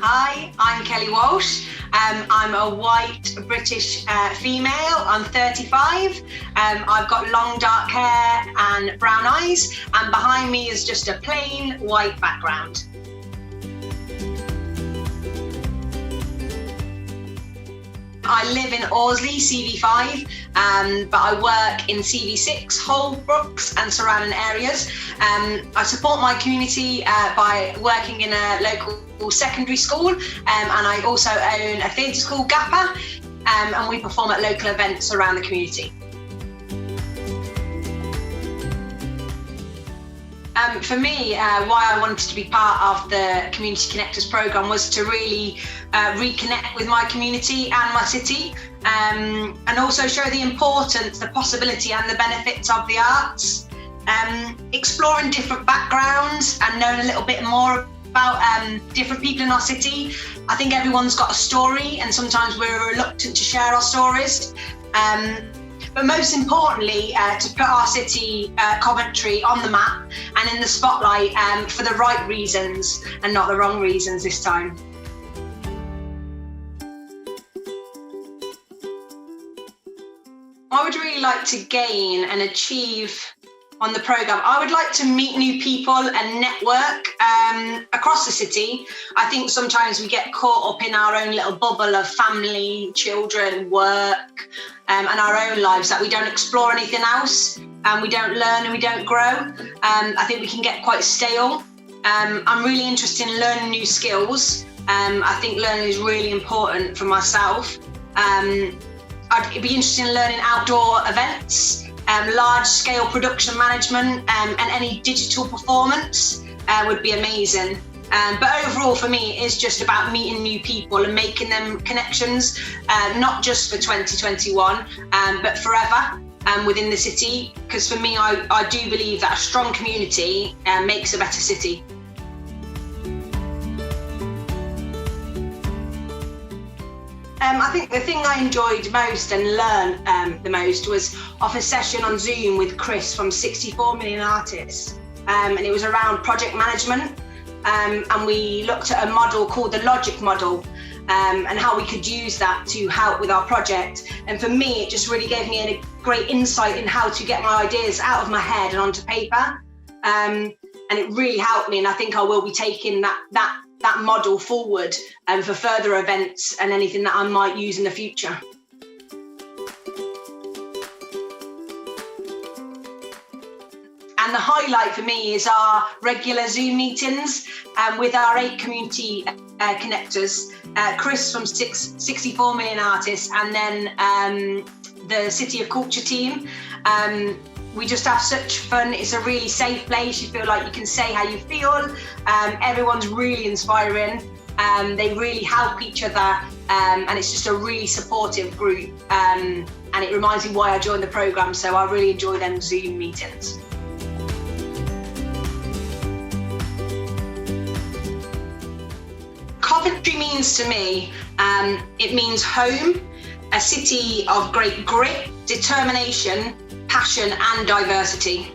Hi, I'm Kelly Walsh. I'm a white British female. I'm 35. I've got long dark hair and brown eyes, and behind me is just a plain white background. I live in Horsley, CV5, but I work in CV6, Holbrooks and surrounding areas. I support my community by working in a local secondary school, and I also own a theatre school, GAPA, and we perform at local events around the community. For me, why I wanted to be part of the Community Connectors programme was to really reconnect with my community and my city, and also show the importance, the possibility and the benefits of the arts. Exploring different backgrounds and knowing a little bit more about different people in our city. I think everyone's got a story, and sometimes we're reluctant to share our stories. But most importantly, to put our city, Coventry, on the map and in the spotlight for the right reasons and not the wrong reasons this time. I would really like to gain and achieve on the programme. I would like to meet new people and network across the city. I think sometimes we get caught up in our own little bubble of family, children, work, and our own lives, that we don't explore anything else, and we don't learn and we don't grow. I think we can get quite stale. I'm really interested in learning new skills. I think learning is really important for myself. I'd be interested in learning outdoor events, large-scale production management, and any digital performance would be amazing. But overall, for me, it is just about meeting new people and making them connections, not just for 2021, but forever within the city. Because for me, I do believe that a strong community makes a better city. I think the thing I enjoyed most and learned the most was off a session on Zoom with Chris from 64 Million Artists, and it was around project management, and we looked at a model called the Logic model, and how we could use that to help with our project. And for me, it just really gave me a great insight in how to get my ideas out of my head and onto paper, and it really helped me, and I think I will be taking that model forward for further events and anything that I might use in the future. And the highlight for me is our regular Zoom meetings with our 8 community connectors, Chris from 64 Million Artists, and then the City of Culture team. We just have such fun. It's a really safe place. You feel like you can say how you feel. Everyone's really inspiring. They really help each other, and it's just a really supportive group. And it reminds me why I joined the programme, so I really enjoy them Zoom meetings. Coventry means to me, it means home, a city of great grit, determination, passion and diversity.